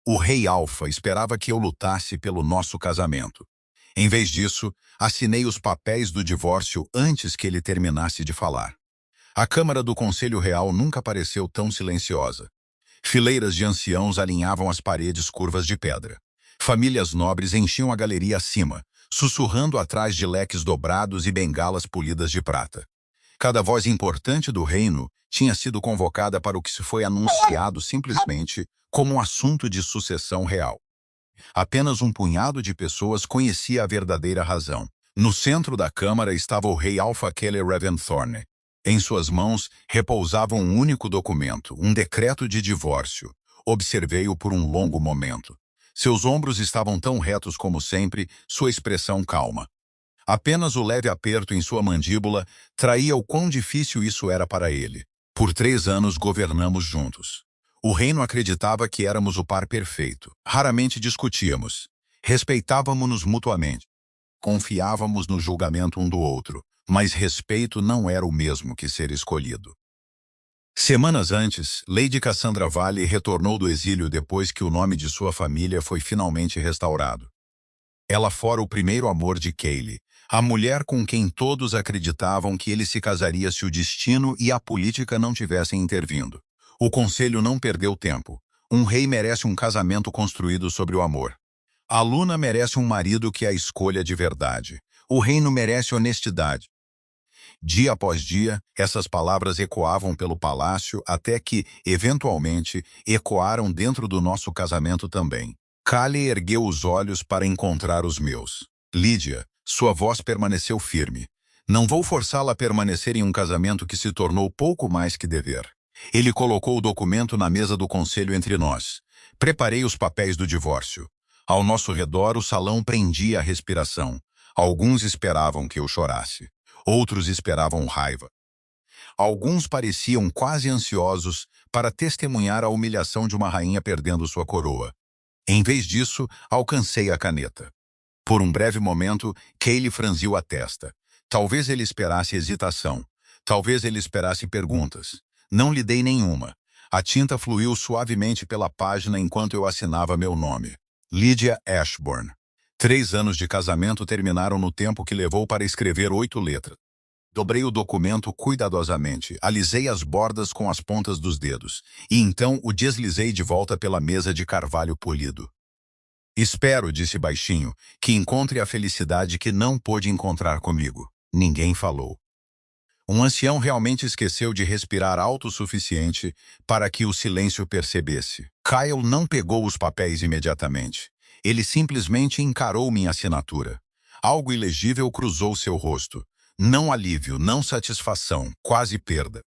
O rei Alfa esperava que eu lutasse pelo nosso casamento. Em vez disso, assinei os papéis do divórcio antes que ele terminasse de falar. A Câmara do Conselho Real nunca pareceu tão silenciosa. Fileiras de anciãos alinhavam as paredes curvas de pedra. Famílias nobres enchiam a galeria acima, sussurrando atrás de leques dobrados e bengalas polidas de prata. Cada voz importante do reino tinha sido convocada para o que se foi anunciado simplesmente como um assunto de sucessão real. Apenas um punhado de pessoas conhecia a verdadeira razão. No centro da câmara estava o rei Alpha Kele Raventhorne. Em suas mãos repousava um único documento, um decreto de divórcio. Observei-o por um longo momento. Seus ombros estavam tão retos como sempre, sua expressão calma. Apenas o leve aperto em sua mandíbula traía o quão difícil isso era para ele. Por 3 anos governamos juntos. O reino acreditava que éramos o par perfeito. Raramente discutíamos. Respeitávamos-nos mutuamente. Confiávamos no julgamento um do outro, mas respeito não era o mesmo que ser escolhido. Semanas antes, Lady Cassandra Valley retornou do exílio depois que o nome de sua família foi finalmente restaurado. Ela fora o primeiro amor de Kayleigh, a mulher com quem todos acreditavam que ele se casaria se o destino e a política não tivessem intervindo. O conselho não perdeu tempo. Um rei merece um casamento construído sobre o amor. A Luna merece um marido que a escolha de verdade. O reino merece honestidade. Dia após dia, essas palavras ecoavam pelo palácio até que, eventualmente, ecoaram dentro do nosso casamento também. Kale ergueu os olhos para encontrar os meus. Lídia, sua voz permaneceu firme. Não vou forçá-la a permanecer em um casamento que se tornou pouco mais que dever. Ele colocou o documento na mesa do conselho entre nós. Preparei os papéis do divórcio. Ao nosso redor, o salão prendia a respiração. Alguns esperavam que eu chorasse. Outros esperavam raiva. Alguns pareciam quase ansiosos para testemunhar a humilhação de uma rainha perdendo sua coroa. Em vez disso, alcancei a caneta. Por um breve momento, Kayleigh franziu a testa. Talvez ele esperasse hesitação. Talvez ele esperasse perguntas. Não lhe dei nenhuma. A tinta fluiu suavemente pela página enquanto eu assinava meu nome. Lydia Ashbourne. 3 anos de casamento terminaram no tempo que levou para escrever 8 letras. Dobrei o documento cuidadosamente, alisei as bordas com as pontas dos dedos, e então o deslizei de volta pela mesa de carvalho polido. Espero, disse baixinho, que encontre a felicidade que não pôde encontrar comigo. Ninguém falou. Um ancião realmente esqueceu de respirar alto o suficiente para que o silêncio percebesse. Kyle não pegou os papéis imediatamente. Ele simplesmente encarou minha assinatura. Algo ilegível cruzou seu rosto. Não alívio, não satisfação, quase perda.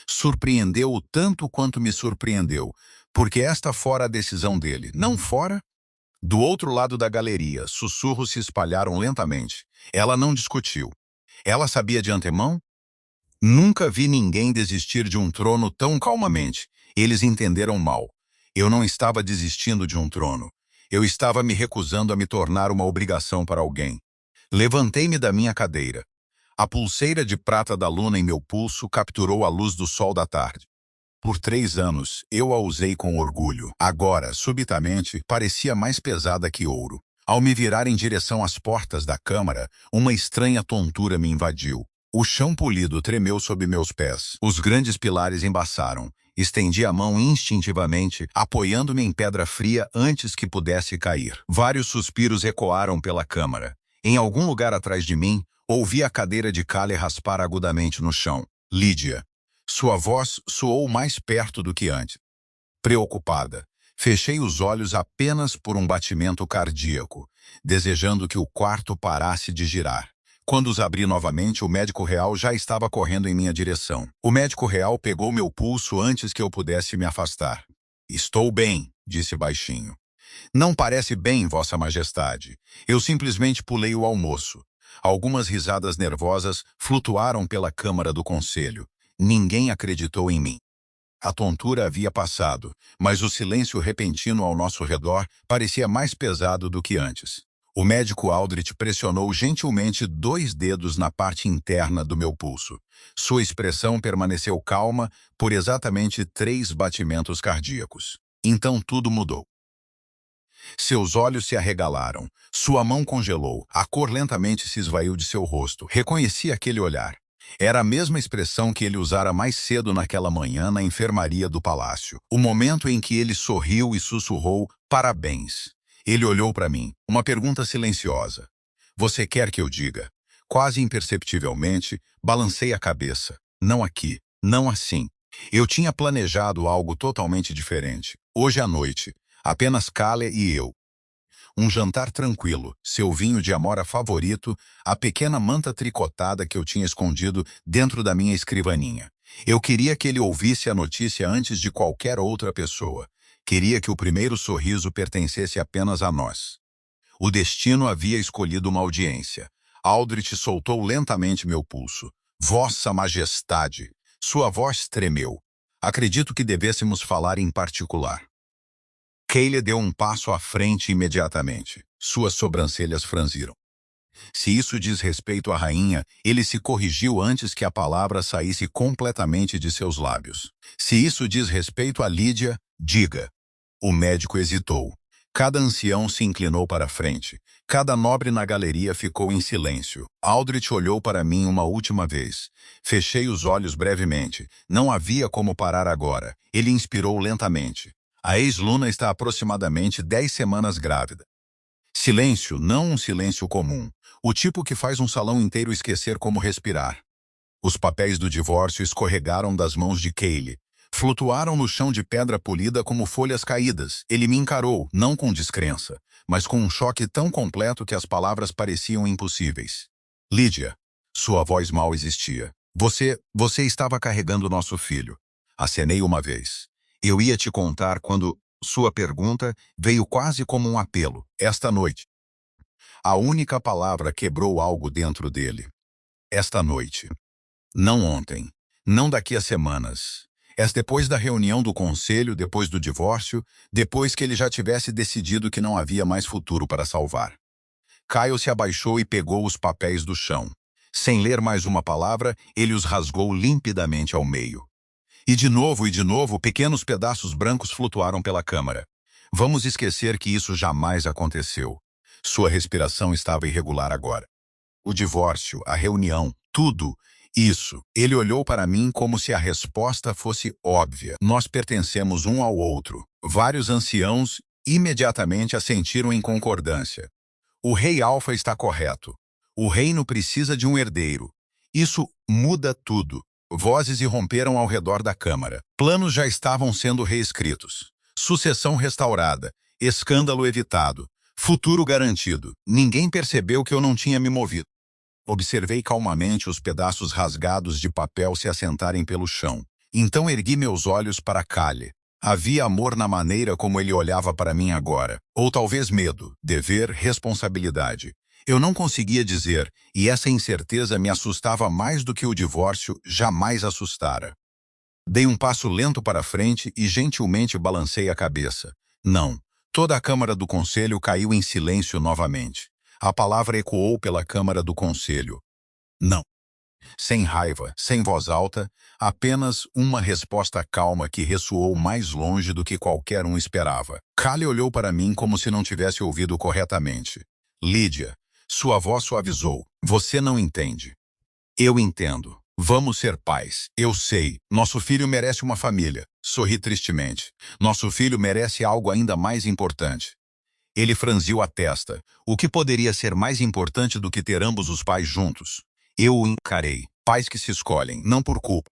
Surpreendeu-o tanto quanto me surpreendeu, porque esta fora a decisão dele, não fora? Do outro lado da galeria, sussurros se espalharam lentamente. Ela não discutiu. Ela sabia de antemão? Nunca vi ninguém desistir de um trono tão calmamente. Eles entenderam mal. Eu não estava desistindo de um trono. Eu estava me recusando a me tornar uma obrigação para alguém. Levantei-me da minha cadeira. A pulseira de prata da luna em meu pulso capturou a luz do sol da tarde. Por 3 anos, eu a usei com orgulho. Agora, subitamente, parecia mais pesada que ouro. Ao me virar em direção às portas da câmara, uma estranha tontura me invadiu. O chão polido tremeu sob meus pés. Os grandes pilares embaçaram. Estendi a mão instintivamente, apoiando-me em pedra fria antes que pudesse cair. Vários suspiros ecoaram pela câmara. Em algum lugar atrás de mim, ouvi a cadeira de Kale raspar agudamente no chão. Lydia. Sua voz soou mais perto do que antes. Preocupada, fechei os olhos apenas por um batimento cardíaco, desejando que o quarto parasse de girar. Quando os abri novamente, o médico real já estava correndo em minha direção. O médico real pegou meu pulso antes que eu pudesse me afastar. Estou bem, disse baixinho. Não parece bem, Vossa Majestade. Eu simplesmente pulei o almoço. Algumas risadas nervosas flutuaram pela câmara do conselho. Ninguém acreditou em mim. A tontura havia passado, mas o silêncio repentino ao nosso redor parecia mais pesado do que antes. O médico Aldrich pressionou gentilmente 2 dedos na parte interna do meu pulso. Sua expressão permaneceu calma por exatamente 3 batimentos cardíacos. Então tudo mudou. Seus olhos se arregalaram. Sua mão congelou. A cor lentamente se esvaiu de seu rosto. Reconheci aquele olhar. Era a mesma expressão que ele usara mais cedo naquela manhã na enfermaria do palácio. O momento em que ele sorriu e sussurrou, "Parabéns." Ele olhou para mim. Uma pergunta silenciosa. "Você quer que eu diga?" Quase imperceptivelmente, balancei a cabeça. Não aqui. Não assim. Eu tinha planejado algo totalmente diferente. Hoje à noite, apenas Callie e eu. Um jantar tranquilo, seu vinho de amora favorito, a pequena manta tricotada que eu tinha escondido dentro da minha escrivaninha. Eu queria que ele ouvisse a notícia antes de qualquer outra pessoa. Queria que o primeiro sorriso pertencesse apenas a nós. O destino havia escolhido uma audiência. Aldrich soltou lentamente meu pulso. "Vossa Majestade." Sua voz tremeu. "Acredito que devêssemos falar em particular." Callie deu um passo à frente imediatamente. Suas sobrancelhas franziram. "Se isso diz respeito à rainha," ele se corrigiu antes que a palavra saísse completamente de seus lábios. "Se isso diz respeito a Lídia, diga." O médico hesitou. Cada ancião se inclinou para a frente. Cada nobre na galeria ficou em silêncio. Aldrich olhou para mim uma última vez. Fechei os olhos brevemente. Não havia como parar agora. Ele inspirou lentamente. "A ex-Luna está aproximadamente 10 semanas grávida." Silêncio, não um silêncio comum. O tipo que faz um salão inteiro esquecer como respirar. Os papéis do divórcio escorregaram das mãos de Callie. Flutuaram no chão de pedra polida como folhas caídas. Ele me encarou, não com descrença, mas com um choque tão completo que as palavras pareciam impossíveis. "Lídia." Sua voz mal existia. Você estava carregando nosso filho." Acenei uma vez. "Eu ia te contar quando..." Sua pergunta veio quase como um apelo. "Esta noite." A única palavra quebrou algo dentro dele. Esta noite. Não ontem. Não daqui a semanas. Depois da reunião do conselho, depois do divórcio, depois que ele já tivesse decidido que não havia mais futuro para salvar. Kyle se abaixou e pegou os papéis do chão. Sem ler mais uma palavra, ele os rasgou limpidamente ao meio. E de novo, pequenos pedaços brancos flutuaram pela câmara. Vamos esquecer que isso jamais aconteceu. Sua respiração estava irregular agora. O divórcio, a reunião, tudo. Isso. Ele olhou para mim como se a resposta fosse óbvia. Nós pertencemos um ao outro. Vários anciãos imediatamente assentiram em concordância. O rei Alfa está correto. O reino precisa de um herdeiro. Isso muda tudo. Vozes irromperam ao redor da câmara. Planos já estavam sendo reescritos. Sucessão restaurada. Escândalo evitado. Futuro garantido. Ninguém percebeu que eu não tinha me movido. Observei calmamente os pedaços rasgados de papel se assentarem pelo chão. Então ergui meus olhos para Callie. Havia amor na maneira como ele olhava para mim agora. Ou talvez medo, dever, responsabilidade. Eu não conseguia dizer, e essa incerteza me assustava mais do que o divórcio jamais assustara. Dei um passo lento para frente e gentilmente balancei a cabeça. Não. Toda a Câmara do Conselho caiu em silêncio novamente. A palavra ecoou pela Câmara do Conselho. Não. Sem raiva, sem voz alta, apenas uma resposta calma que ressoou mais longe do que qualquer um esperava. Callie olhou para mim como se não tivesse ouvido corretamente. "Lídia." Sua voz suavizou. "Você não entende." "Eu entendo. Vamos ser pais. Eu sei. Nosso filho merece uma família." Sorri tristemente. "Nosso filho merece algo ainda mais importante." Ele franziu a testa. O que poderia ser mais importante do que ter ambos os pais juntos? Eu o encarei. Pais que se escolhem, não por culpa,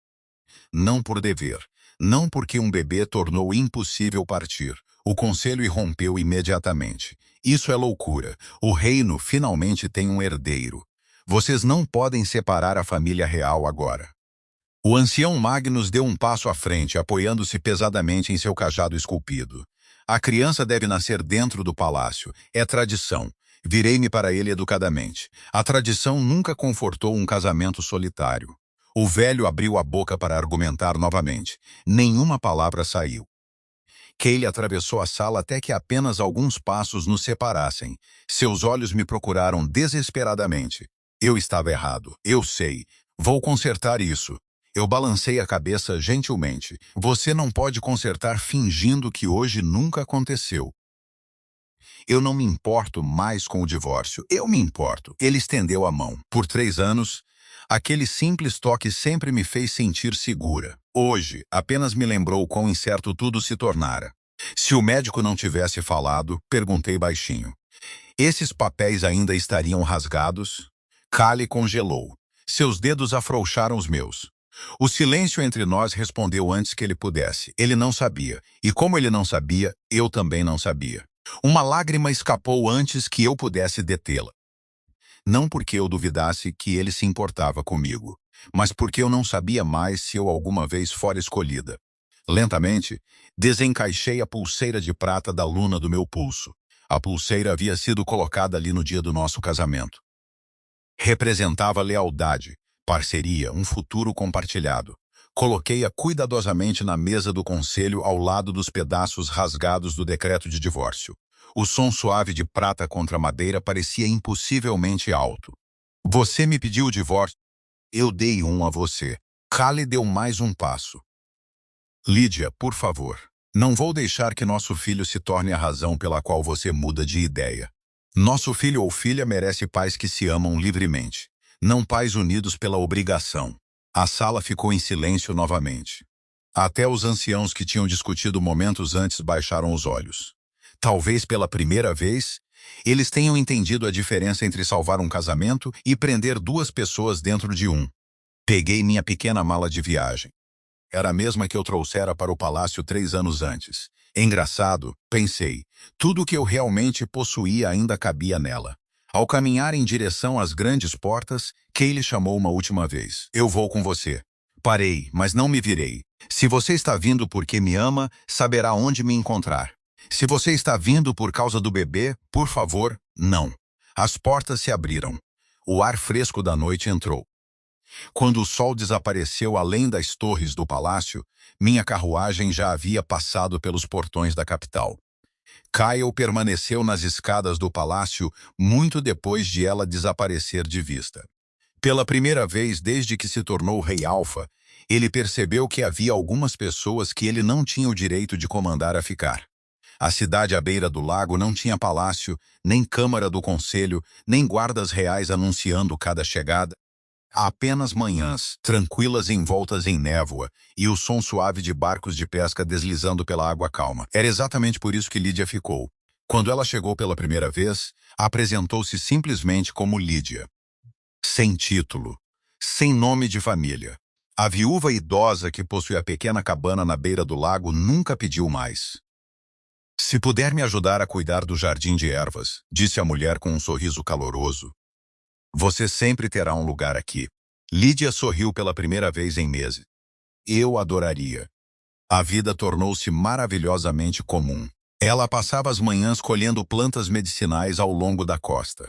não por dever, não porque um bebê tornou impossível partir. O conselho irrompeu imediatamente. "Isso é loucura. O reino finalmente tem um herdeiro. Vocês não podem separar a família real agora." O ancião Magnus deu um passo à frente, apoiando-se pesadamente em seu cajado esculpido. "A criança deve nascer dentro do palácio. É tradição." Virei-me para ele educadamente. A tradição nunca confortou um casamento solitário. O velho abriu a boca para argumentar novamente. Nenhuma palavra saiu. Callie atravessou a sala até que apenas alguns passos nos separassem. Seus olhos me procuraram desesperadamente. Eu estava errado. Eu sei. Vou consertar isso. Eu balancei a cabeça gentilmente. Você não pode consertar fingindo que hoje nunca aconteceu. Eu não me importo mais com o divórcio. Eu me importo. Ele estendeu a mão. Por 3 anos, aquele simples toque sempre me fez sentir segura. Hoje, apenas me lembrou quão incerto tudo se tornara. Se o médico não tivesse falado, perguntei baixinho. Esses papéis ainda estariam rasgados? Kali congelou. Seus dedos afrouxaram os meus. O silêncio entre nós respondeu antes que ele pudesse. Ele não sabia. E como ele não sabia, eu também não sabia. Uma lágrima escapou antes que eu pudesse detê-la. Não porque eu duvidasse que ele se importava comigo, mas porque eu não sabia mais se eu alguma vez fora escolhida. Lentamente, desencaixei a pulseira de prata da luna do meu pulso. A pulseira havia sido colocada ali no dia do nosso casamento. Representava lealdade, parceria, um futuro compartilhado. Coloquei-a cuidadosamente na mesa do conselho ao lado dos pedaços rasgados do decreto de divórcio. O som suave de prata contra madeira parecia impossivelmente alto. Você me pediu o divórcio. Eu dei um a você. Kali deu mais um passo. Lídia, por favor, não vou deixar que nosso filho se torne a razão pela qual você muda de ideia. Nosso filho ou filha merece pais que se amam livremente, não pais unidos pela obrigação. A sala ficou em silêncio novamente. Até os anciãos que tinham discutido momentos antes baixaram os olhos. Talvez pela primeira vez, eles tenham entendido a diferença entre salvar um casamento e prender 2 pessoas dentro de um. Peguei minha pequena mala de viagem. Era a mesma que eu trouxera para o palácio 3 anos antes. Engraçado, pensei, tudo o que eu realmente possuía ainda cabia nela. Ao caminhar em direção às grandes portas, Kaylee chamou uma última vez. Eu vou com você. Parei, mas não me virei. Se você está vindo porque me ama, saberá onde me encontrar. Se você está vindo por causa do bebê, por favor, não. As portas se abriram. O ar fresco da noite entrou. Quando o sol desapareceu além das torres do palácio, minha carruagem já havia passado pelos portões da capital. Kyle permaneceu nas escadas do palácio muito depois de ela desaparecer de vista. Pela primeira vez desde que se tornou Rei Alfa, ele percebeu que havia algumas pessoas que ele não tinha o direito de comandar a ficar. A cidade à beira do lago não tinha palácio, nem câmara do conselho, nem guardas reais anunciando cada chegada. Há apenas manhãs, tranquilas envoltas em névoa, e o som suave de barcos de pesca deslizando pela água calma. Era exatamente por isso que Lídia ficou. Quando ela chegou pela primeira vez, apresentou-se simplesmente como Lídia. Sem título, sem nome de família. A viúva idosa que possui a pequena cabana na beira do lago nunca pediu mais. Se puder me ajudar a cuidar do jardim de ervas, disse a mulher com um sorriso caloroso. Você sempre terá um lugar aqui. Lídia sorriu pela primeira vez em meses. Eu adoraria. A vida tornou-se maravilhosamente comum. Ela passava as manhãs colhendo plantas medicinais ao longo da costa.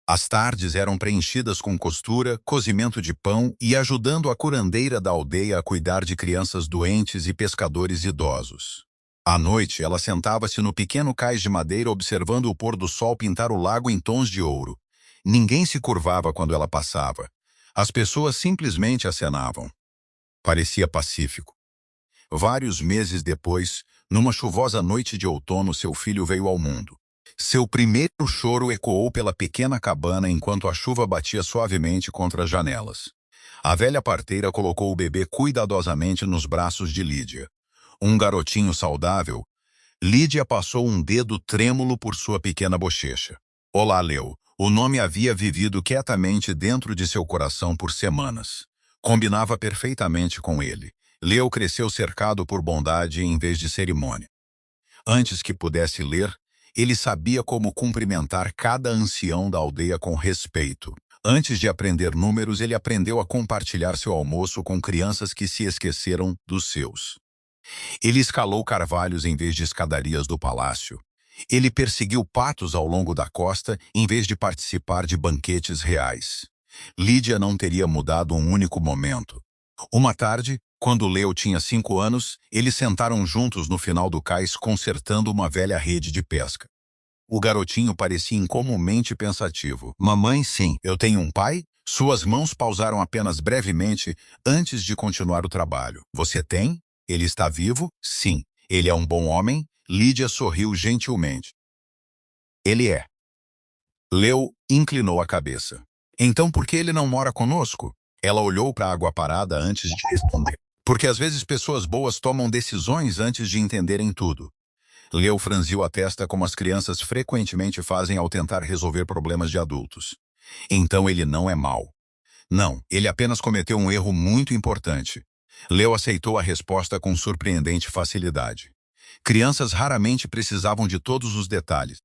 As tardes eram preenchidas com costura, cozimento de pão e ajudando a curandeira da aldeia a cuidar de crianças doentes e pescadores idosos. À noite, ela sentava-se no pequeno cais de madeira observando o pôr do sol pintar o lago em tons de ouro. Ninguém se curvava quando ela passava. As pessoas simplesmente acenavam. Parecia pacífico. Vários meses depois, numa chuvosa noite de outono, seu filho veio ao mundo. Seu primeiro choro ecoou pela pequena cabana enquanto a chuva batia suavemente contra as janelas. A velha parteira colocou o bebê cuidadosamente nos braços de Lídia. Um garotinho saudável, Lídia passou um dedo trêmulo por sua pequena bochecha. Olá, Leo. O nome havia vivido quietamente dentro de seu coração por semanas. Combinava perfeitamente com ele. Leo cresceu cercado por bondade em vez de cerimônia. Antes que pudesse ler, ele sabia como cumprimentar cada ancião da aldeia com respeito. Antes de aprender números, ele aprendeu a compartilhar seu almoço com crianças que se esqueceram dos seus. Ele escalou carvalhos em vez de escadarias do palácio. Ele perseguiu patos ao longo da costa em vez de participar de banquetes reais. Lídia não teria mudado um único momento. Uma tarde, quando Leo tinha 5 anos, eles sentaram juntos no final do cais consertando uma velha rede de pesca. O garotinho parecia incomumente pensativo. Mamãe, sim, eu tenho um pai? Suas mãos pausaram apenas brevemente antes de continuar o trabalho. Você tem? Ele está vivo? Sim. Ele é um bom homem? Lídia sorriu gentilmente. Ele é. Leo inclinou a cabeça. Então por que ele não mora conosco? Ela olhou para a água parada antes de responder. Porque às vezes pessoas boas tomam decisões antes de entenderem tudo. Leo franziu a testa como as crianças frequentemente fazem ao tentar resolver problemas de adultos. Então ele não é mau. Não, ele apenas cometeu um erro muito importante. Leo aceitou a resposta com surpreendente facilidade. Crianças raramente precisavam de todos os detalhes.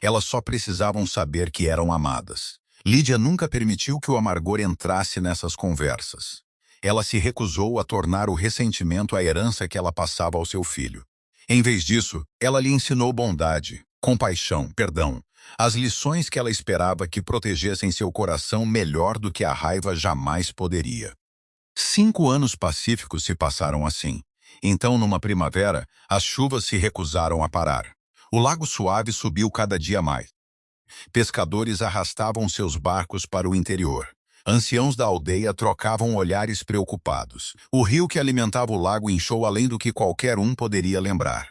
Elas só precisavam saber que eram amadas. Lídia nunca permitiu que o amargor entrasse nessas conversas. Ela se recusou a tornar o ressentimento a herança que ela passava ao seu filho. Em vez disso, ela lhe ensinou bondade, compaixão, perdão, as lições que ela esperava que protegessem seu coração melhor do que a raiva jamais poderia. 5 anos pacíficos se passaram assim. Então, numa primavera, as chuvas se recusaram a parar. O lago suave subiu cada dia mais. Pescadores arrastavam seus barcos para o interior. Anciãos da aldeia trocavam olhares preocupados. O rio que alimentava o lago inchou além do que qualquer um poderia lembrar.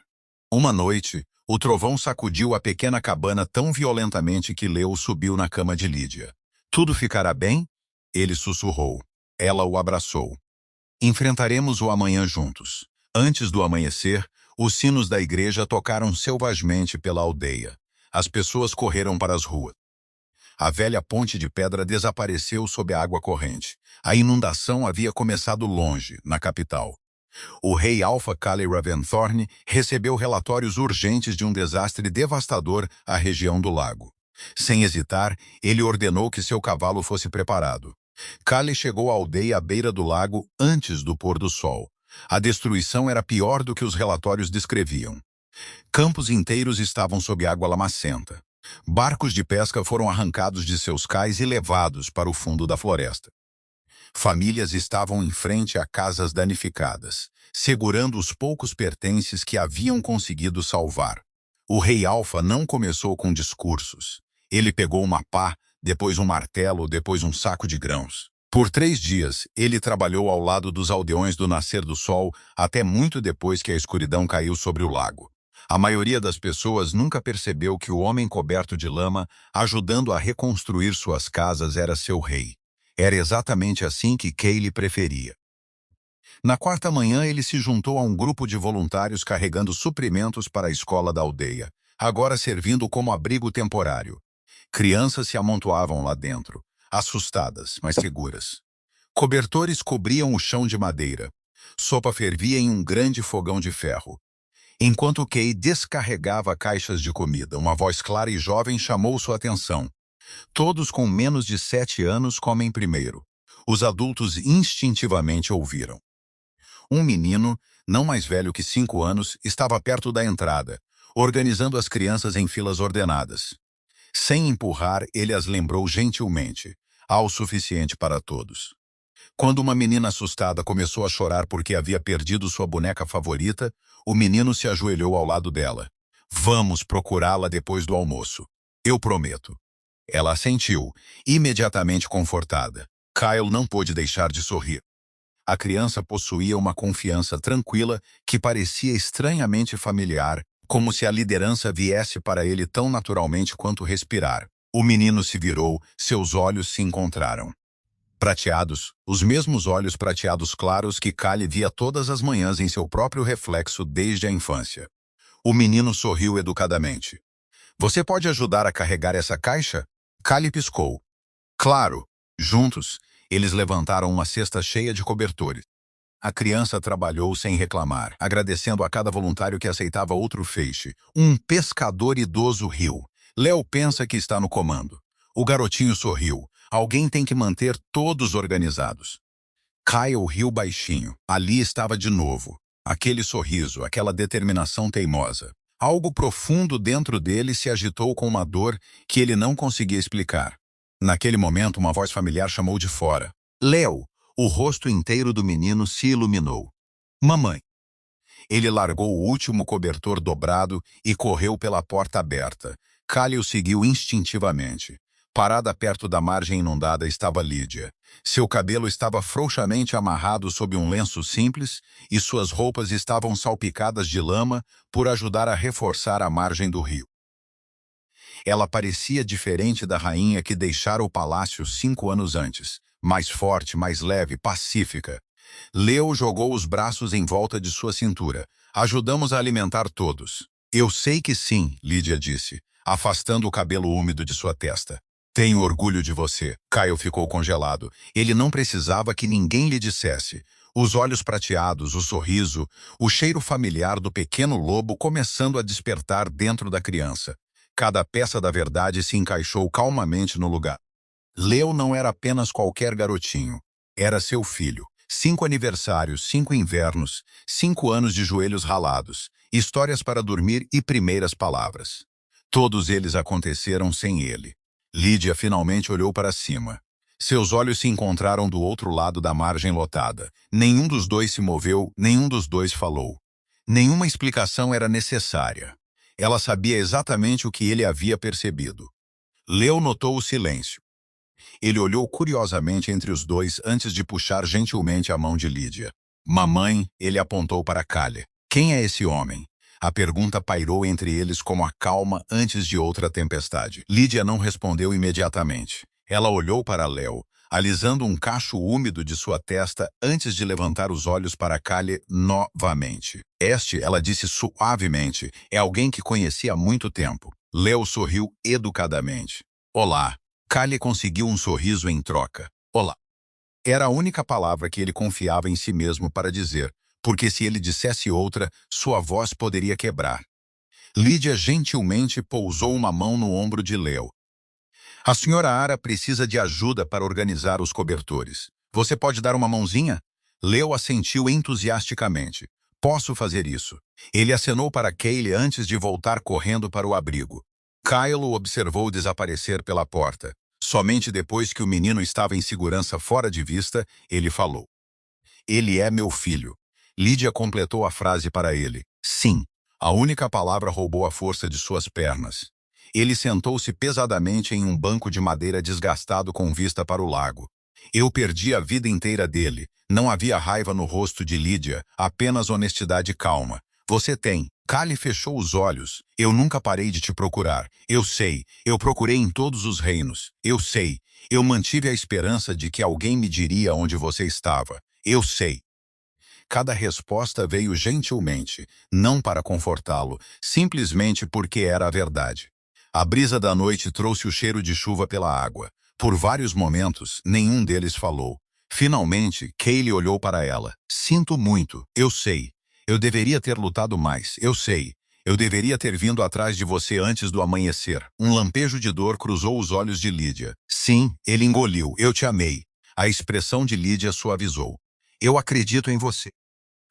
Uma noite, o trovão sacudiu a pequena cabana tão violentamente que Leo subiu na cama de Lídia. "Tudo ficará bem?" Ele sussurrou. Ela o abraçou. "Enfrentaremos o amanhã juntos." Antes do amanhecer, os sinos da igreja tocaram selvagemente pela aldeia. As pessoas correram para as ruas. A velha ponte de pedra desapareceu sob a água corrente. A inundação havia começado longe, na capital. O rei Alpha Kali Raventhorn recebeu relatórios urgentes de um desastre devastador à região do lago. Sem hesitar, ele ordenou que seu cavalo fosse preparado. Kali chegou à aldeia à beira do lago antes do pôr do sol. A destruição era pior do que os relatórios descreviam. Campos inteiros estavam sob água lamacenta. Barcos de pesca foram arrancados de seus cais e levados para o fundo da floresta. Famílias estavam em frente a casas danificadas, segurando os poucos pertences que haviam conseguido salvar. O rei Alfa não começou com discursos. Ele pegou uma pá, depois um martelo, depois um saco de grãos. Por 3 dias, ele trabalhou ao lado dos aldeões do nascer do sol até muito depois que a escuridão caiu sobre o lago. A maioria das pessoas nunca percebeu que o homem coberto de lama, ajudando a reconstruir suas casas, era seu rei. Era exatamente assim que Kaylee preferia. Na quarta manhã, ele se juntou a um grupo de voluntários carregando suprimentos para a escola da aldeia, agora servindo como abrigo temporário. Crianças se amontoavam lá dentro, assustadas, mas seguras. Cobertores cobriam o chão de madeira. Sopa fervia em um grande fogão de ferro. Enquanto Kay descarregava caixas de comida, uma voz clara e jovem chamou sua atenção. Todos com menos de 7 anos comem primeiro. Os adultos instintivamente ouviram. Um menino, não mais velho que 5 anos, estava perto da entrada, organizando as crianças em filas ordenadas. Sem empurrar, ele as lembrou gentilmente. Há o suficiente para todos. Quando uma menina assustada começou a chorar porque havia perdido sua boneca favorita, o menino se ajoelhou ao lado dela. "Vamos procurá-la depois do almoço. Eu prometo." Ela assentiu, imediatamente confortada. Kyle não pôde deixar de sorrir. A criança possuía uma confiança tranquila que parecia estranhamente familiar, como se a liderança viesse para ele tão naturalmente quanto respirar. O menino se virou, seus olhos se encontraram. Prateados, os mesmos olhos prateados claros que Kali via todas as manhãs em seu próprio reflexo desde a infância. O menino sorriu educadamente. "Você pode ajudar a carregar essa caixa?" Kali piscou. "Claro." Juntos, eles levantaram uma cesta cheia de cobertores. A criança trabalhou sem reclamar, agradecendo a cada voluntário que aceitava outro feixe. Um pescador idoso riu. "Léo pensa que está no comando." O garotinho sorriu. "Alguém tem que manter todos organizados." Kyle riu baixinho. Ali estava de novo. Aquele sorriso, aquela determinação teimosa. Algo profundo dentro dele se agitou com uma dor que ele não conseguia explicar. Naquele momento, uma voz familiar chamou de fora. "Léo!" O rosto inteiro do menino se iluminou. "Mamãe." Ele largou o último cobertor dobrado e correu pela porta aberta. Kyle o seguiu instintivamente. Parada perto da margem inundada estava Lídia. Seu cabelo estava frouxamente amarrado sob um lenço simples e suas roupas estavam salpicadas de lama por ajudar a reforçar a margem do rio. Ela parecia diferente da rainha que deixara o palácio 5 anos antes. Mais forte, mais leve, pacífica. Leo jogou os braços em volta de sua cintura. Ajudamos a alimentar todos. Eu sei que sim, Lídia disse, afastando o cabelo úmido de sua testa. Tenho orgulho de você. Caio ficou congelado. Ele não precisava que ninguém lhe dissesse. Os olhos prateados, o sorriso, o cheiro familiar do pequeno lobo começando a despertar dentro da criança. Cada peça da verdade se encaixou calmamente no lugar. Leo não era apenas qualquer garotinho. Era seu filho. 5 aniversários, 5 invernos, 5 anos de joelhos ralados, histórias para dormir e primeiras palavras. Todos eles aconteceram sem ele. Lídia finalmente olhou para cima. Seus olhos se encontraram do outro lado da margem lotada. Nenhum dos dois se moveu, nenhum dos dois falou. Nenhuma explicação era necessária. Ela sabia exatamente o que ele havia percebido. Leo notou o silêncio. Ele olhou curiosamente entre os dois antes de puxar gentilmente a mão de Lídia. Mamãe, ele apontou para Callie. Quem é esse homem? A pergunta pairou entre eles como a calma antes de outra tempestade. Lídia não respondeu imediatamente. Ela olhou para Leo, alisando um cacho úmido de sua testa antes de levantar os olhos para Callie novamente. Ela disse suavemente, é alguém que conhecia há muito tempo. Leo sorriu educadamente. Olá. Callie conseguiu um sorriso em troca. Olá. Era a única palavra que ele confiava em si mesmo para dizer, porque se ele dissesse outra, sua voz poderia quebrar. Lídia gentilmente pousou uma mão no ombro de Leo. A senhora Ara precisa de ajuda para organizar os cobertores. Você pode dar uma mãozinha? Leo assentiu entusiasticamente. Posso fazer isso. Ele acenou para Callie antes de voltar correndo para o abrigo. Kyle o observou desaparecer pela porta. Somente depois que o menino estava em segurança fora de vista, ele falou. Ele é meu filho. Lídia completou a frase para ele. Sim. A única palavra roubou a força de suas pernas. Ele sentou-se pesadamente em um banco de madeira desgastado com vista para o lago. Eu perdi a vida inteira dele. Não havia raiva no rosto de Lídia, apenas honestidade calma. Você tem. Callie fechou os olhos. Eu nunca parei de te procurar. Eu sei. Eu procurei em todos os reinos. Eu sei. Eu mantive a esperança de que alguém me diria onde você estava. Eu sei. Cada resposta veio gentilmente, não para confortá-lo, simplesmente porque era a verdade. A brisa da noite trouxe o cheiro de chuva pela água. Por vários momentos, nenhum deles falou. Finalmente, Callie olhou para ela. Sinto muito. Eu sei. Eu deveria ter lutado mais, eu sei. Eu deveria ter vindo atrás de você antes do amanhecer. Um lampejo de dor cruzou os olhos de Lídia. Sim, ele engoliu. Eu te amei. A expressão de Lídia suavizou. Eu acredito em você.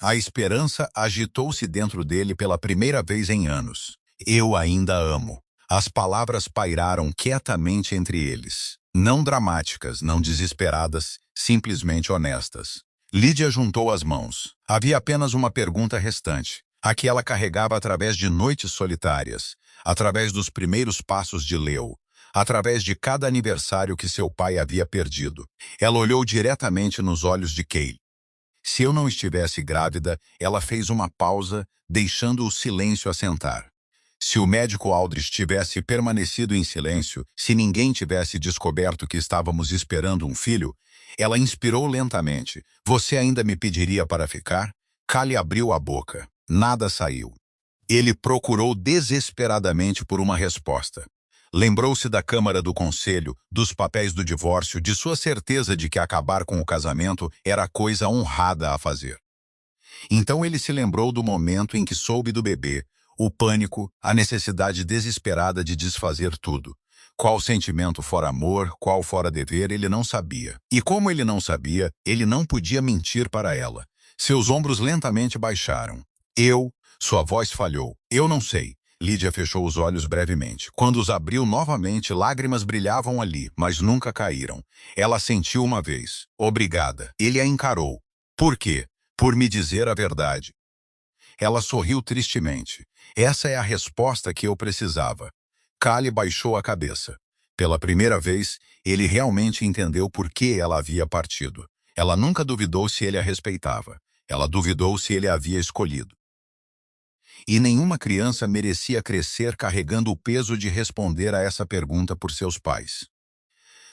A esperança agitou-se dentro dele pela primeira vez em anos. Eu ainda amo. As palavras pairaram quietamente entre eles. Não dramáticas, não desesperadas, simplesmente honestas. Lídia juntou as mãos. Havia apenas uma pergunta restante, a que ela carregava através de noites solitárias, através dos primeiros passos de Leo, através de cada aniversário que seu pai havia perdido. Ela olhou diretamente nos olhos de Callie. Se eu não estivesse grávida, ela fez uma pausa, deixando o silêncio assentar. Se o médico Aldrich tivesse permanecido em silêncio, se ninguém tivesse descoberto que estávamos esperando um filho, ela inspirou lentamente. Você ainda me pediria para ficar? Callie abriu a boca. Nada saiu. Ele procurou desesperadamente por uma resposta. Lembrou-se da Câmara do Conselho, dos papéis do divórcio, de sua certeza de que acabar com o casamento era a coisa honrada a fazer. Então ele se lembrou do momento em que soube do bebê, o pânico, a necessidade desesperada de desfazer tudo. Qual sentimento fora amor, qual fora dever, ele não sabia. E como ele não sabia, ele não podia mentir para ela. Seus ombros lentamente baixaram. Sua voz falhou. Eu não sei. Lídia fechou os olhos brevemente. Quando os abriu novamente, lágrimas brilhavam ali, mas nunca caíram. Ela sentiu uma vez. Obrigada. Ele a encarou. Por quê? Por me dizer a verdade. Ela sorriu tristemente. Essa é a resposta que eu precisava. Callie baixou a cabeça. Pela primeira vez, ele realmente entendeu por que ela havia partido. Ela nunca duvidou se ele a respeitava. Ela duvidou se ele a havia escolhido. E nenhuma criança merecia crescer carregando o peso de responder a essa pergunta por seus pais.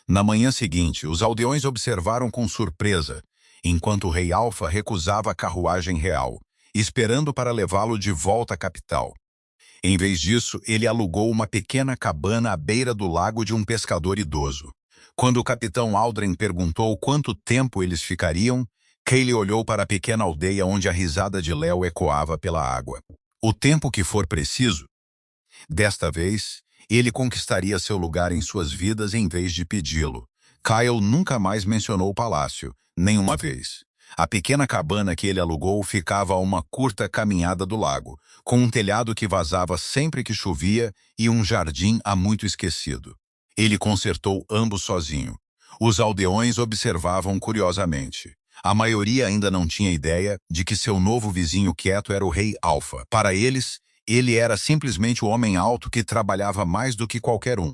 Na manhã seguinte, os aldeões observaram com surpresa, enquanto o rei Alfa recusava a carruagem real, esperando para levá-lo de volta à capital. Em vez disso, ele alugou uma pequena cabana à beira do lago de um pescador idoso. Quando o capitão Aldrin perguntou quanto tempo eles ficariam, Kaylee olhou para a pequena aldeia onde a risada de Léo ecoava pela água. O tempo que for preciso. Desta vez, ele conquistaria seu lugar em suas vidas em vez de pedi-lo. Kyle nunca mais mencionou o palácio, nenhuma vez. A pequena cabana que ele alugou ficava a uma curta caminhada do lago, com um telhado que vazava sempre que chovia e um jardim há muito esquecido. Ele consertou ambos sozinho. Os aldeões observavam curiosamente. A maioria ainda não tinha ideia de que seu novo vizinho quieto era o rei Alfa. Para eles, ele era simplesmente o homem alto que trabalhava mais do que qualquer um.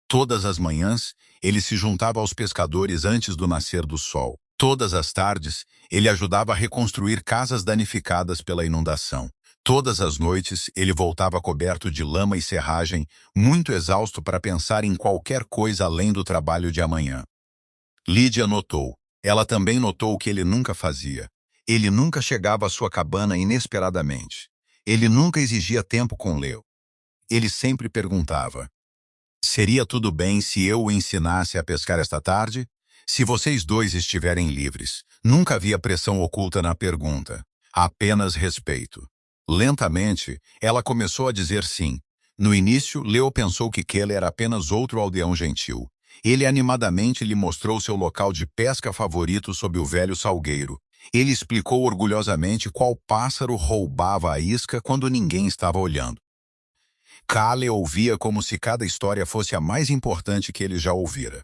Todas as manhãs, ele se juntava aos pescadores antes do nascer do sol. Todas as tardes, ele ajudava a reconstruir casas danificadas pela inundação. Todas as noites, ele voltava coberto de lama e serragem, muito exausto para pensar em qualquer coisa além do trabalho de amanhã. Lídia notou. Ela também notou o que ele nunca fazia. Ele nunca chegava à sua cabana inesperadamente. Ele nunca exigia tempo com Leo. Ele sempre perguntava: seria tudo bem se eu o ensinasse a pescar esta tarde? Se vocês dois estiverem livres. Nunca havia pressão oculta na pergunta. Apenas respeito. Lentamente, ela começou a dizer sim. No início, Leo pensou que Kelly era apenas outro aldeão gentil. Ele animadamente lhe mostrou seu local de pesca favorito sob o velho salgueiro. Ele explicou orgulhosamente qual pássaro roubava a isca quando ninguém estava olhando. Kale ouvia como se cada história fosse a mais importante que ele já ouvira.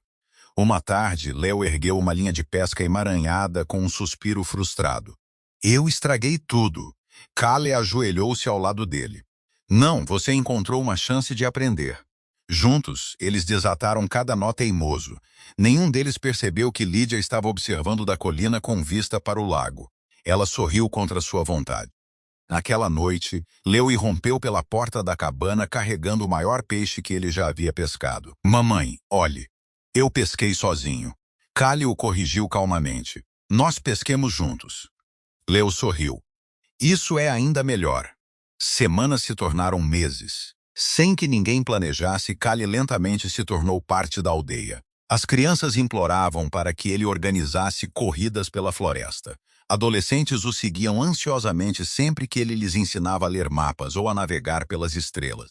Uma tarde, Leo ergueu uma linha de pesca emaranhada com um suspiro frustrado. Eu estraguei tudo. Kale ajoelhou-se ao lado dele. Não, você encontrou uma chance de aprender. Juntos, eles desataram cada nó teimoso. Nenhum deles percebeu que Lídia estava observando da colina com vista para o lago. Ela sorriu contra sua vontade. Naquela noite, Leo irrompeu pela porta da cabana carregando o maior peixe que ele já havia pescado. Mamãe, olhe. Eu pesquei sozinho. Kale o corrigiu calmamente. Nós pesquemos juntos. Leo sorriu. Isso é ainda melhor. Semanas se tornaram meses. Sem que ninguém planejasse, Kale lentamente se tornou parte da aldeia. As crianças imploravam para que ele organizasse corridas pela floresta. Adolescentes o seguiam ansiosamente sempre que ele lhes ensinava a ler mapas ou a navegar pelas estrelas.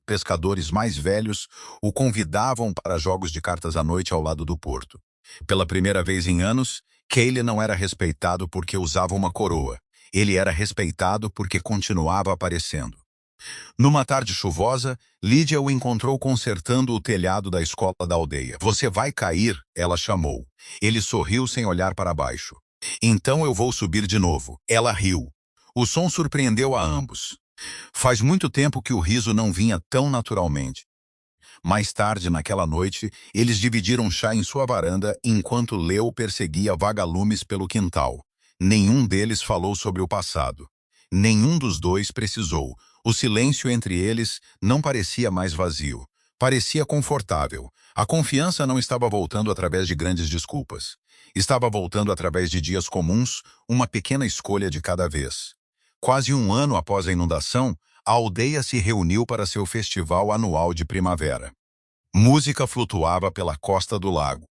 Pescadores mais velhos o convidavam para jogos de cartas à noite ao lado do porto. Pela primeira vez em anos, Kale não era respeitado porque usava uma coroa. Ele era respeitado porque continuava aparecendo. Numa tarde chuvosa, Lídia o encontrou consertando o telhado da escola da aldeia. Você vai cair, ela chamou. Ele sorriu sem olhar para baixo. Então eu vou subir de novo. Ela riu. O som surpreendeu a ambos. Faz muito tempo que o riso não vinha tão naturalmente. Mais tarde, naquela noite, eles dividiram chá em sua varanda enquanto Leo perseguia vagalumes pelo quintal. Nenhum deles falou sobre o passado. Nenhum dos dois precisou. O silêncio entre eles não parecia mais vazio. Parecia confortável. A confiança não estava voltando através de grandes desculpas. Estava voltando através de dias comuns, uma pequena escolha de cada vez. Quase um ano após a inundação, a aldeia se reuniu para seu festival anual de primavera. Música flutuava pela costa do lago.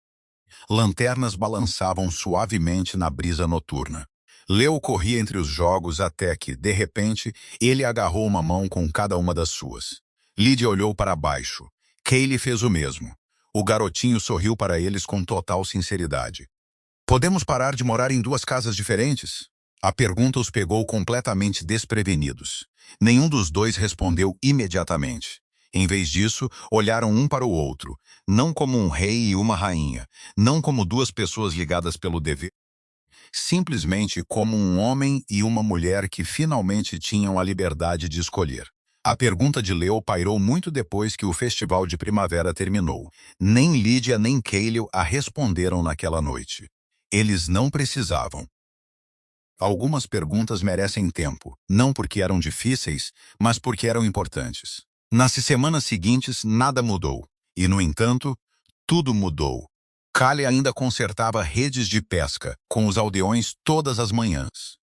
Lanternas balançavam suavemente na brisa noturna. Leo corria entre os jogos até que, de repente, ele agarrou uma mão com cada uma das suas. Lídia olhou para baixo. Kaylee fez o mesmo. O garotinho sorriu para eles com total sinceridade. Podemos parar de morar em duas casas diferentes? A pergunta os pegou completamente desprevenidos. Nenhum dos dois respondeu imediatamente. Em vez disso, olharam um para o outro, não como um rei e uma rainha, não como duas pessoas ligadas pelo dever, simplesmente como um homem e uma mulher que finalmente tinham a liberdade de escolher. A pergunta de Leo pairou muito depois que o festival de primavera terminou. Nem Lídia nem Kaylee a responderam naquela noite. Eles não precisavam. Algumas perguntas merecem tempo, não porque eram difíceis, mas porque eram importantes. Nas semanas seguintes, nada mudou. E, no entanto, tudo mudou. Kale ainda consertava redes de pesca com os aldeões todas as manhãs.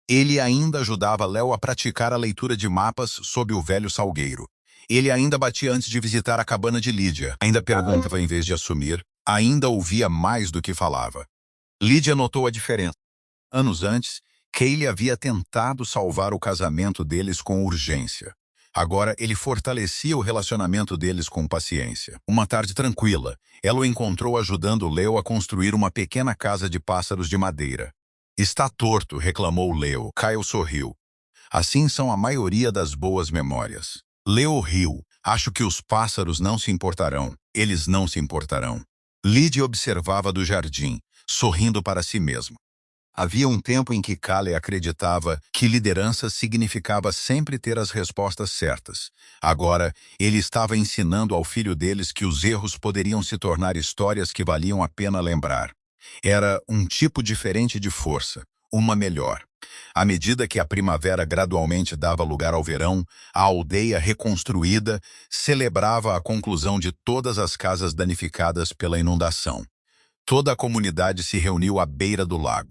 Ele ainda ajudava Léo a praticar a leitura de mapas sob o velho salgueiro. Ele ainda batia antes de visitar a cabana de Lídia. Ainda perguntava em vez de assumir. Ainda ouvia mais do que falava. Lídia notou a diferença. Anos antes, Kaylee havia tentado salvar o casamento deles com urgência. Agora, ele fortalecia o relacionamento deles com paciência. Uma tarde tranquila, ela o encontrou ajudando Leo a construir uma pequena casa de pássaros de madeira. Está torto, reclamou Leo. Kyle sorriu. Assim são a maioria das boas memórias. Leo riu. Acho que os pássaros não se importarão. Eles não se importarão. Lydia observava do jardim, sorrindo para si mesma. Havia um tempo em que Kale acreditava que liderança significava sempre ter as respostas certas. Agora, ele estava ensinando ao filho deles que os erros poderiam se tornar histórias que valiam a pena lembrar. Era um tipo diferente de força, uma melhor. À medida que a primavera gradualmente dava lugar ao verão, a aldeia reconstruída celebrava a conclusão de todas as casas danificadas pela inundação. Toda a comunidade se reuniu à beira do lago.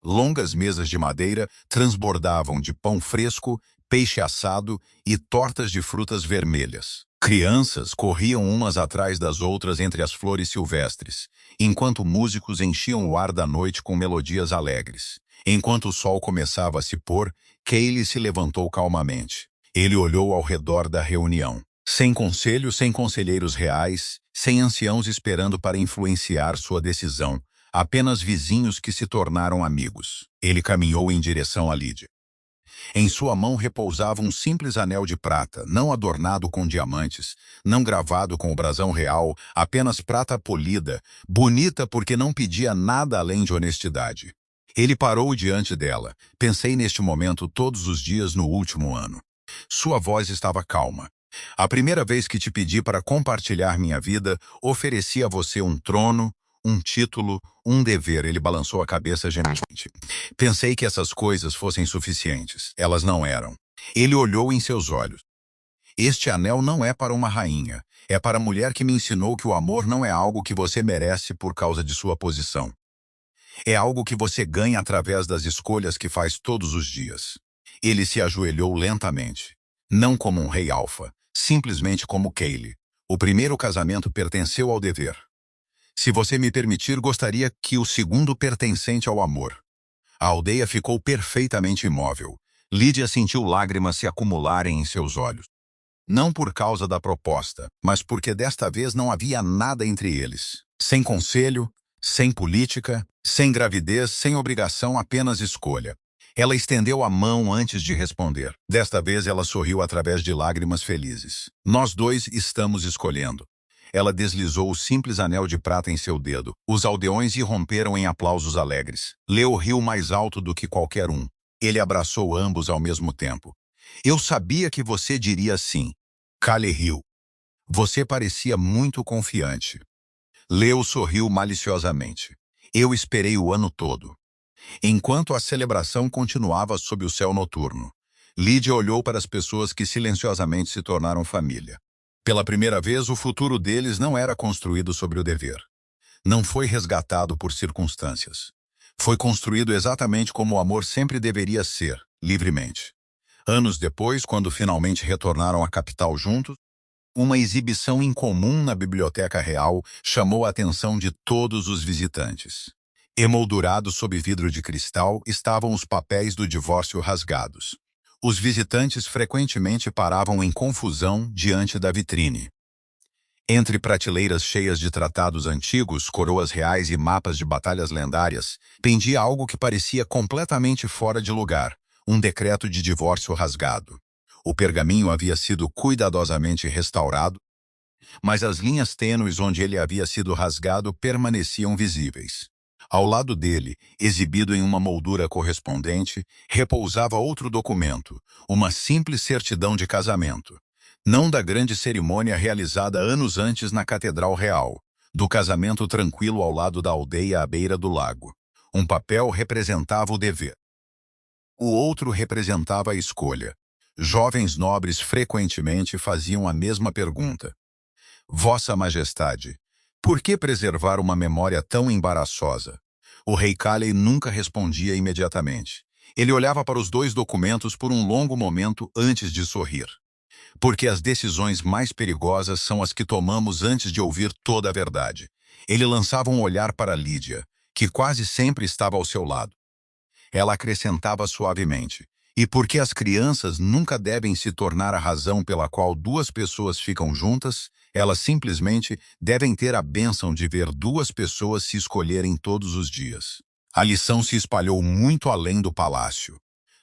Longas mesas de madeira transbordavam de pão fresco, peixe assado e tortas de frutas vermelhas. Crianças corriam umas atrás das outras entre as flores silvestres, enquanto músicos enchiam o ar da noite com melodias alegres. Enquanto o sol começava a se pôr, Kaylee se levantou calmamente. Ele olhou ao redor da reunião. Sem conselho, sem conselheiros reais, sem anciãos esperando para influenciar sua decisão. Apenas vizinhos que se tornaram amigos. Ele caminhou em direção a Lydia. Em sua mão repousava um simples anel de prata, não adornado com diamantes, não gravado com o brasão real, apenas prata polida, bonita porque não pedia nada além de honestidade. Ele parou diante dela. Pensei neste momento todos os dias no último ano. Sua voz estava calma. A primeira vez que te pedi para compartilhar minha vida, ofereci a você um trono, um título, um dever. Ele balançou a cabeça gentilmente. Pensei que essas coisas fossem suficientes. Elas não eram. Ele olhou em seus olhos. Este anel não é para uma rainha. É para a mulher que me ensinou que o amor não é algo que você merece por causa de sua posição. É algo que você ganha através das escolhas que faz todos os dias. Ele se ajoelhou lentamente. Não como um rei alfa, simplesmente como Kaylee. O primeiro casamento pertenceu ao dever. Se você me permitir, gostaria que o segundo pertencente ao amor. A aldeia ficou perfeitamente imóvel. Lydia sentiu lágrimas se acumularem em seus olhos. Não por causa da proposta, mas porque desta vez não havia nada entre eles. Sem conselho, sem política, sem gravidez, sem obrigação, apenas escolha. Ela estendeu a mão antes de responder. Desta vez ela sorriu através de lágrimas felizes. Nós dois estamos escolhendo. Ela deslizou o simples anel de prata em seu dedo. Os aldeões irromperam em aplausos alegres. Leo riu mais alto do que qualquer um. Ele abraçou ambos ao mesmo tempo. Eu sabia que você diria sim. Kale riu. Você parecia muito confiante. Leo sorriu maliciosamente. Eu esperei o ano todo. Enquanto a celebração continuava sob o céu noturno, Lydia olhou para as pessoas que silenciosamente se tornaram família. Pela primeira vez, o futuro deles não era construído sobre o dever. Não foi resgatado por circunstâncias. Foi construído exatamente como o amor sempre deveria ser, livremente. Anos depois, quando finalmente retornaram à capital juntos, uma exibição incomum na Biblioteca Real chamou a atenção de todos os visitantes. Emoldurados sob vidro de cristal estavam os papéis do divórcio rasgados. Os visitantes frequentemente paravam em confusão diante da vitrine. Entre prateleiras cheias de tratados antigos, coroas reais e mapas de batalhas lendárias, pendia algo que parecia completamente fora de lugar, um decreto de divórcio rasgado. O pergaminho havia sido cuidadosamente restaurado, mas as linhas tênues onde ele havia sido rasgado permaneciam visíveis. Ao lado dele, exibido em uma moldura correspondente, repousava outro documento, uma simples certidão de casamento. Não da grande cerimônia realizada anos antes na Catedral Real, do casamento tranquilo ao lado da aldeia à beira do lago. Um papel representava o dever. O outro representava a escolha. Jovens nobres frequentemente faziam a mesma pergunta. Vossa Majestade, por que preservar uma memória tão embaraçosa? O rei Káley nunca respondia imediatamente. Ele olhava para os dois documentos por um longo momento antes de sorrir. Porque as decisões mais perigosas são as que tomamos antes de ouvir toda a verdade. Ele lançava um olhar para Lídia, que quase sempre estava ao seu lado. Ela acrescentava suavemente. E porque as crianças nunca devem se tornar a razão pela qual duas pessoas ficam juntas, elas simplesmente devem ter a bênção de ver duas pessoas se escolherem todos os dias. A lição se espalhou muito além do palácio.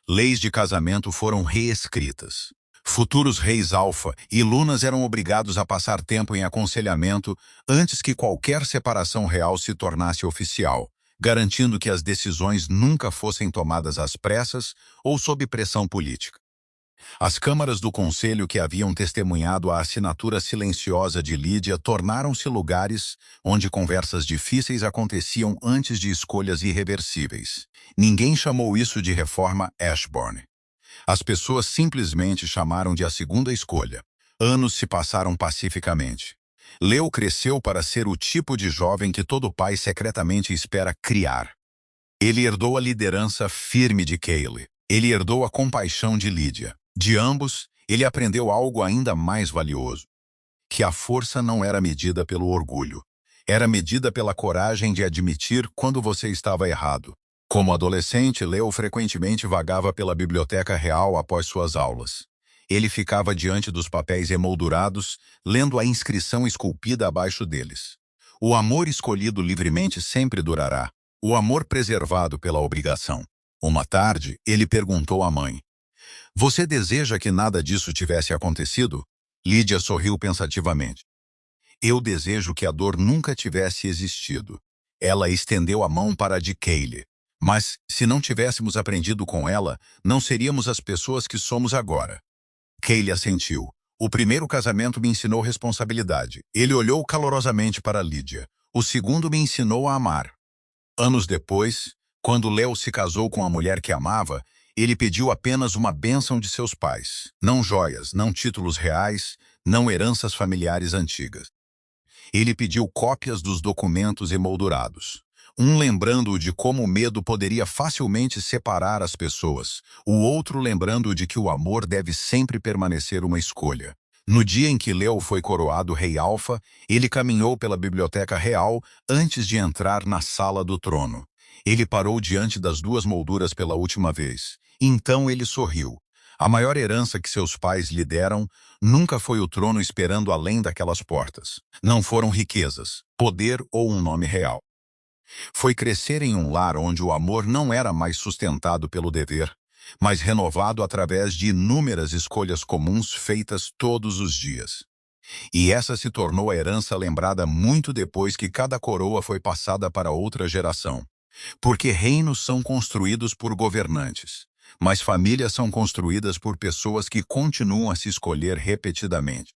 Leis de casamento foram reescritas. Futuros reis Alfa e Lunas eram obrigados a passar tempo em aconselhamento antes que qualquer separação real se tornasse oficial, garantindo que as decisões nunca fossem tomadas às pressas ou sob pressão política. As câmaras do conselho que haviam testemunhado a assinatura silenciosa de Lídia tornaram-se lugares onde conversas difíceis aconteciam antes de escolhas irreversíveis. Ninguém chamou isso de reforma Ashbourne. As pessoas simplesmente chamaram de a segunda escolha. Anos se passaram pacificamente. Leo cresceu para ser o tipo de jovem que todo pai secretamente espera criar. Ele herdou a liderança firme de Káley. Ele herdou a compaixão de Lídia. De ambos, ele aprendeu algo ainda mais valioso. Que a força não era medida pelo orgulho. Era medida pela coragem de admitir quando você estava errado. Como adolescente, Leo frequentemente vagava pela biblioteca real após suas aulas. Ele ficava diante dos papéis emoldurados, lendo a inscrição esculpida abaixo deles. O amor escolhido livremente sempre durará. O amor preservado pela obrigação. Uma tarde, ele perguntou à mãe. Você deseja que nada disso tivesse acontecido? Lídia sorriu pensativamente. Eu desejo que a dor nunca tivesse existido. Ela estendeu a mão para a de Káley. Mas, se não tivéssemos aprendido com ela, não seríamos as pessoas que somos agora. Káley assentiu. O primeiro casamento me ensinou responsabilidade. Ele olhou calorosamente para Lídia. O segundo me ensinou a amar. Anos depois, quando Leo se casou com a mulher que amava, ele pediu apenas uma bênção de seus pais. Não joias, não títulos reais, não heranças familiares antigas. Ele pediu cópias dos documentos emoldurados. Um lembrando-o de como o medo poderia facilmente separar as pessoas, o outro lembrando-o de que o amor deve sempre permanecer uma escolha. No dia em que Leo foi coroado rei Alfa, ele caminhou pela biblioteca real antes de entrar na sala do trono. Ele parou diante das duas molduras pela última vez. Então ele sorriu. A maior herança que seus pais lhe deram nunca foi o trono esperando além daquelas portas. Não foram riquezas, poder ou um nome real. Foi crescer em um lar onde o amor não era mais sustentado pelo dever, mas renovado através de inúmeras escolhas comuns feitas todos os dias. E essa se tornou a herança lembrada muito depois que cada coroa foi passada para outra geração. Porque reinos são construídos por governantes, mas famílias são construídas por pessoas que continuam a se escolher repetidamente.